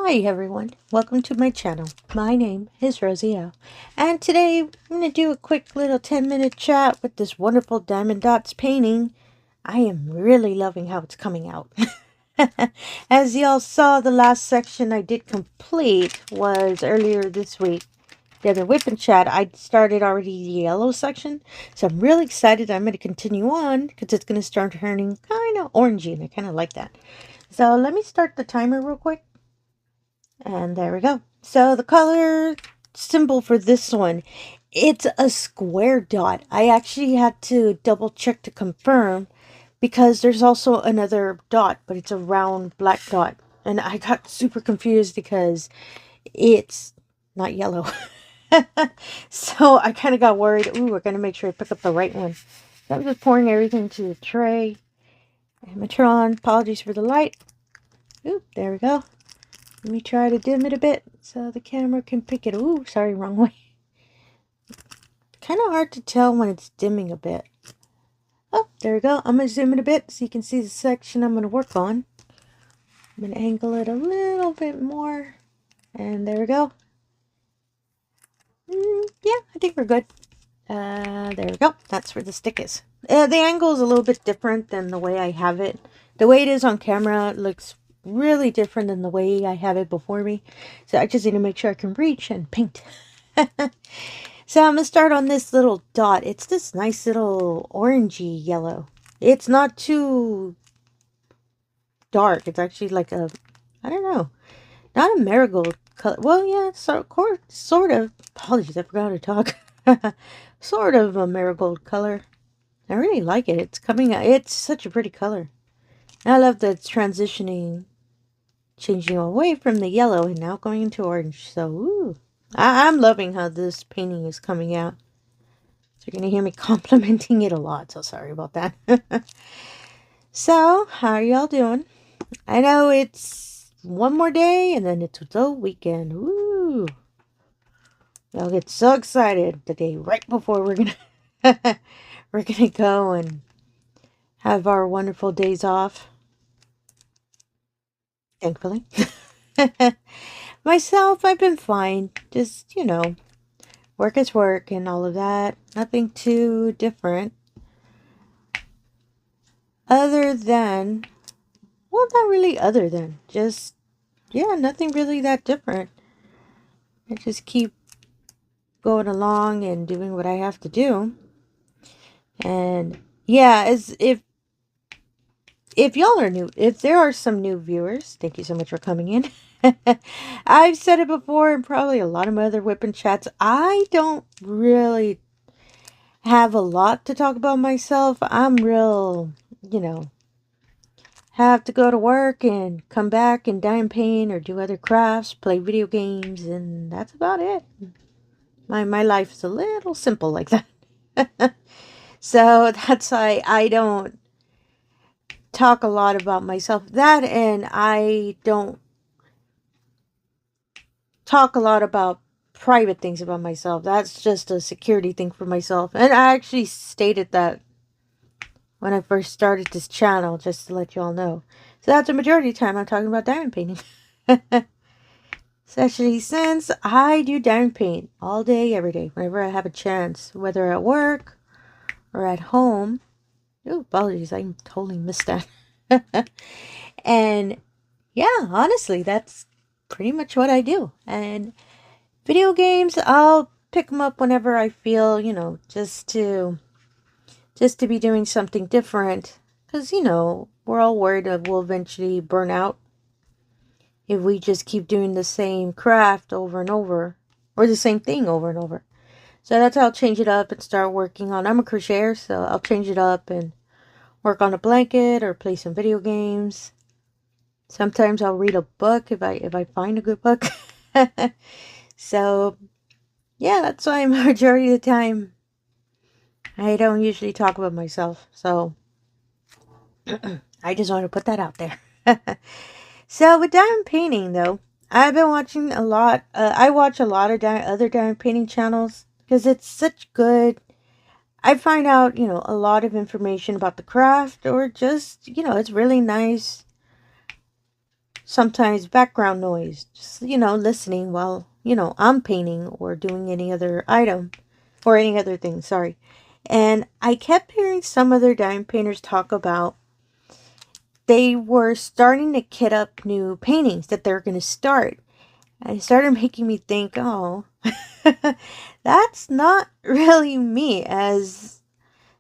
Hi everyone, welcome to my channel. My name is Rosy O, and today I'm going to do a quick little 10-minute chat with this wonderful Diamond Dotz painting. I am really loving how it's coming out. As y'all saw, the last section I did complete was earlier this week. The other WIP and chat, I started already the yellow section, so I'm really excited. I'm going to continue on because it's going to start turning kind of orangey, and I kind of like that. So let me start the timer real quick. And there we go. So the color symbol for this one, it's a square dot. I actually had to double check to confirm because there's also another dot, but it's a round black dot. And I got super confused because it's not yellow. So I kind of got worried. Ooh, we're going to make sure I pick up the right one. So I'm just pouring everything to the tray. I'm going to turn on. Apologies for the light. Ooh, there we go. Let me try to dim it a bit so the camera can pick it. Ooh, sorry, wrong way. Kind of hard to tell when it's dimming a bit. Oh, there we go. I'm going to zoom it a bit so you can see the section I'm going to work on. I'm going to angle it a little bit more. And there we go. Yeah, I think we're good. There we go. That's where the stick is. The angle is a little bit different than the way I have it. The way it is on camera looks really different than the way I have it before me. So I just need to make sure I can reach and paint. So I'm going to start on this little dot. It's this nice little orangey yellow. It's not too dark. It's actually like a, I don't know, not a marigold color. Well, yeah, sort of. Apologies, I forgot how to talk. Sort of a marigold color. I really like it. It's coming out. It's such a pretty color. I love that it's transitioning, changing away from the yellow and now going into orange. So, ooh. I'm loving how this painting is coming out. So you're going to hear me complimenting it a lot. So sorry about that. So, how are y'all doing? I know it's one more day and then it's the weekend. Ooh. Y'all get so excited the day right before we're going to we're going to go and have our wonderful days off. Thankfully. Myself, I've been fine. Just, you know, work is work and all of that. Nothing too different. Other than, well, not really other than. Just, yeah, nothing really that different. I just keep going along and doing what I have to do. And, yeah, as if y'all are new, if there are some new viewers, thank you so much for coming in. I've said it before and probably a lot of my other WIP and chats. I don't really have a lot to talk about myself. I'm real, you know, have to go to work and come back and diamond paint or do other crafts, play video games, and that's about it. My life is a little simple like that. So that's why I don't talk a lot about myself. That, and I don't talk a lot about private things about myself. That's just a security thing for myself. And I actually stated that when I first started this channel, just to let you all know. So that's the majority of the time I'm talking about diamond painting. Especially since I do diamond paint all day, every day, whenever I have a chance, whether at work or at home. Oh, apologies, I totally missed that. And yeah, honestly, that's pretty much what I do. And video games, I'll pick them up whenever I feel, you know, just to be doing something different. Because, you know, we're all worried that we'll eventually burn out if we just keep doing the same craft over and over, or the same thing over and over. So that's how I'll change it up and start working on. I'm a crocheter, so I'll change it up and work on a blanket or play some video games. Sometimes I'll read a book if I find a good book. So yeah, that's why majority of the time I don't usually talk about myself. So I just want to put that out there. So with diamond painting, though, I've been watching a lot. I watch a lot of other diamond painting channels because it's such good. I find out, you know, a lot of information about the craft, or just, you know, it's really nice sometimes background noise, just, listening while, I'm painting or doing any other item or any other thing, sorry. And I kept hearing some other diamond painters talk about they were starting to kit up new paintings that they're going to start. And it started making me think, oh, that's not really me. As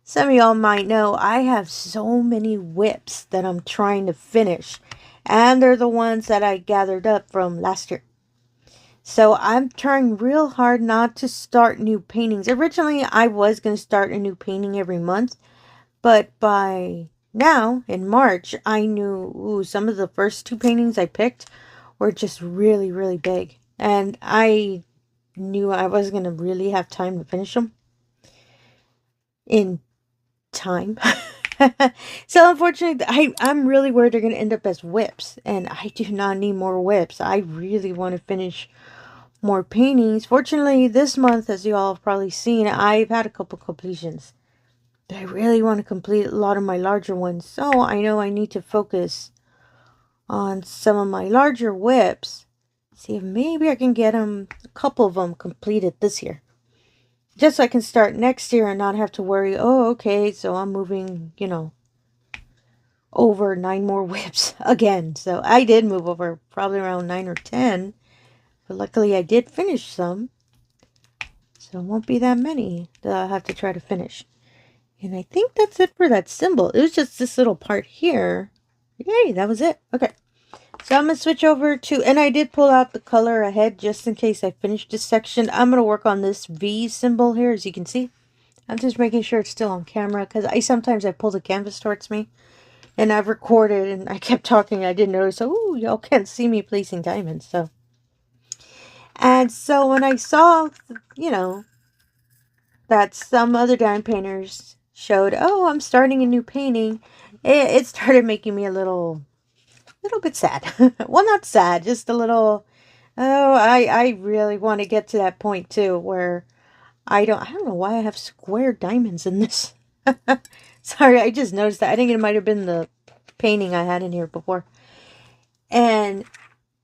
some of y'all might know, I have so many WIPs that I'm trying to finish. And they're the ones that I gathered up from last year. So I'm trying real hard not to start new paintings. Originally, I was going to start a new painting every month. But by now, in March, I knew some of the first 2 paintings I picked were just really, really big. And I knew I wasn't going to really have time to finish them in time. So unfortunately, I'm really worried they're going to end up as WIPs. And I do not need more WIPs. I really want to finish more paintings. Fortunately, this month, as you all have probably seen, I've had a couple completions. But I really want to complete a lot of my larger ones. So I know I need to focus on some of my larger WIPs. See if maybe I can get a couple of them completed this year. Just so I can start next year and not have to worry, oh, okay, so I'm moving, over 9 more WIPs again. So I did move over probably around 9 or 10. But luckily I did finish some. So it won't be that many that I'll have to try to finish. And I think that's it for that symbol. It was just this little part here. Yay, that was it. Okay. So I'm going to switch over to, and I did pull out the color ahead just in case I finished this section. I'm going to work on this V symbol here, as you can see. I'm just making sure it's still on camera because sometimes I pull the canvas towards me. And I've recorded and I kept talking. I didn't notice. Oh, y'all can't see me placing diamonds. So. And so when I saw, that some other diamond painters showed, oh, I'm starting a new painting, it started making me a little bit sad. Well, not sad, just a little, oh, I really want to get to that point too, where I don't know why I have square diamonds in this. Sorry, I just noticed that. I think it might have been the painting I had in here before. And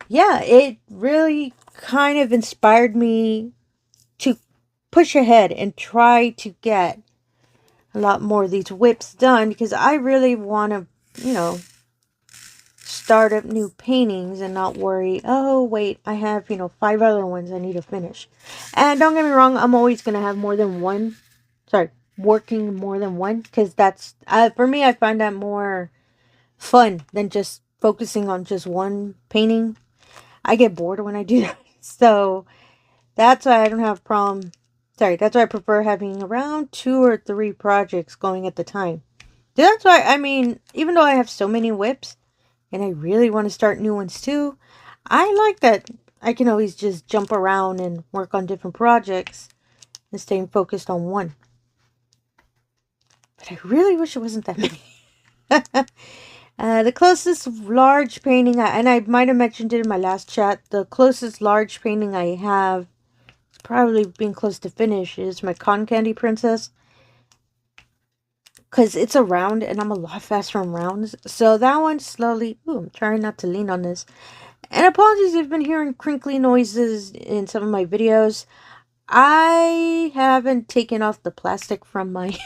yeah, it really kind of inspired me to push ahead and try to get a lot more of these WIPs done, because I really want to, start up new paintings and not worry, oh, wait, I have, 5 other ones I need to finish. And don't get me wrong, I'm always going to have more than one, working more than one, because that's, for me, I find that more fun than just focusing on just one painting. I get bored when I do that. So that's why I don't have a problem. That's why I prefer having around 2 or 3 projects going at the time. That's why, even though I have so many WIPs, and I really want to start new ones too, I like that I can always just jump around and work on different projects and staying focused on one. But I really wish it wasn't that many. The closest large painting, and I might have mentioned it in my last chat, the closest large painting I have, it's probably being close to finish, is my cotton candy princess. Because it's a round, and I'm a lot faster on rounds. So that one slowly, I'm trying not to lean on this. And apologies if you've been hearing crinkly noises in some of my videos. I haven't taken off the plastic from my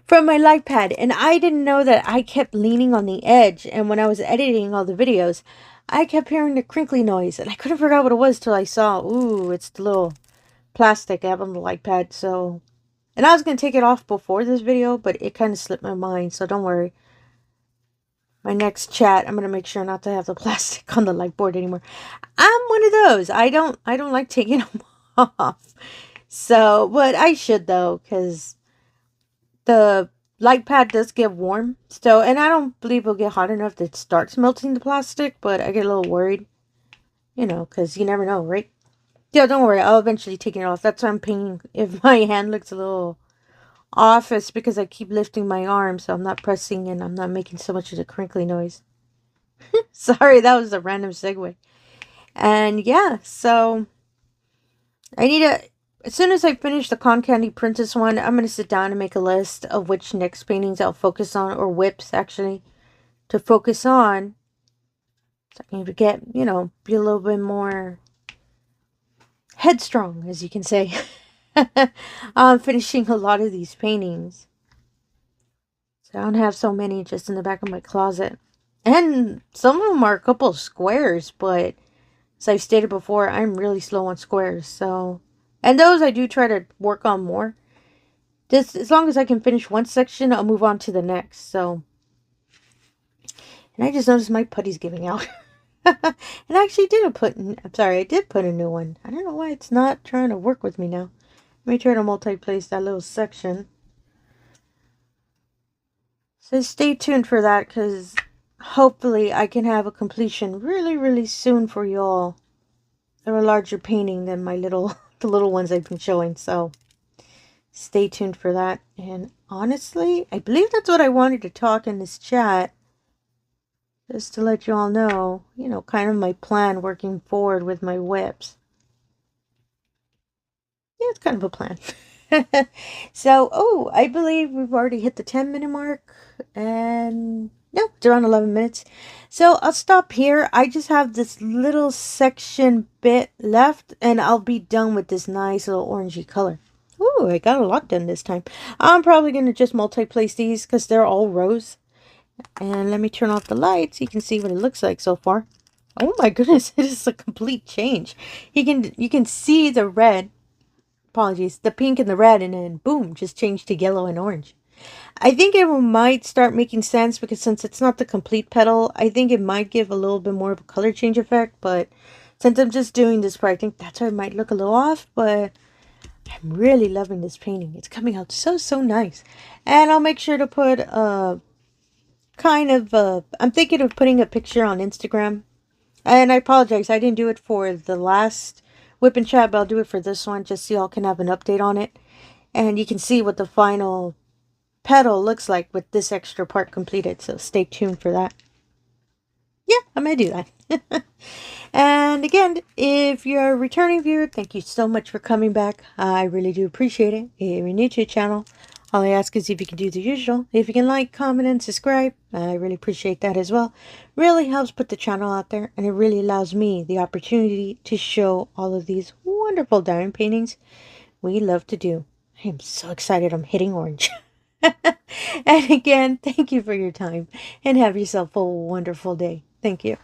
from my light pad, and I didn't know that I kept leaning on the edge. And when I was editing all the videos, I kept hearing the crinkly noise, and I couldn't figure out what it was till I saw, it's the little plastic I have on the light pad. So, and I was going to take it off before this video, but it kind of slipped my mind, so don't worry. My next chat, I'm going to make sure not to have the plastic on the light board anymore. I'm one of those. I don't like taking them off. So, but I should though, because the light pad does get warm. So, and I don't believe it'll get hot enough that it starts melting the plastic, but I get a little worried, because you never know, right? Yeah, don't worry. I'll eventually take it off. That's why I'm painting. If my hand looks a little off, it's because I keep lifting my arm, so I'm not pressing and I'm not making so much of the crinkly noise. Sorry, that was a random segue. And yeah, so I need to, as soon as I finish the Cotton Candy Princess one, I'm going to sit down and make a list of which next paintings I'll focus on, or WIPs actually, to focus on. So I need to get, you know, be a little bit more headstrong, as you can say. Finishing a lot of these paintings. So I don't have so many just in the back of my closet. And some of them are a couple of squares, but as I've stated before, I'm really slow on squares. So, and those I do try to work on more. Just as long as I can finish one section, I'll move on to the next. So, and I just noticed my putty's giving out. And I actually did I'm sorry, I did put a new one. I don't know why it's not trying to work with me now. Let me try to multi-place that little section. So stay tuned for that, because hopefully I can have a completion really, really soon for y'all. They're a larger painting than my the little ones I've been showing. So stay tuned for that. And honestly, I believe that's what I wanted to talk in this chat. Just to let you all know, you know, kind of my plan working forward with my WIPs. Yeah, it's kind of a plan. So, oh, I believe we've already hit the 10-minute mark. And no, it's around 11 minutes. So I'll stop here. I just have this little section bit left, and I'll be done with this nice little orangey color. Ooh, I got a lot done this time. I'm probably going to just multi-place these because they're all rows. And let me turn off the lights so you can see what it looks like so far. Oh my goodness, it is a complete change. You can see the red, apologies, the pink and the red, and then boom, just changed to yellow and orange. I think it might start making sense because since it's not the complete petal, I think it might give a little bit more of a color change effect. But since I'm just doing this part, I think that's why it might look a little off. But I'm really loving this painting. It's coming out so, so nice. And I'll make sure to put I'm thinking of putting a picture on Instagram. And I apologize, I didn't do it for the last WIP and chat, but I'll do it for this one just so y'all can have an update on it. And you can see what the final petal looks like with this extra part completed. So stay tuned for that. Yeah, I may do that. And again, if you're a returning viewer, thank you so much for coming back. I really do appreciate it. If you're new to the channel, all I ask is if you can do the usual. If you can like, comment, and subscribe, I really appreciate that as well. Really helps put the channel out there, and it really allows me the opportunity to show all of these wonderful diamond paintings we love to do. I am so excited I'm hitting orange. And again, thank you for your time, and have yourself a wonderful day. Thank you.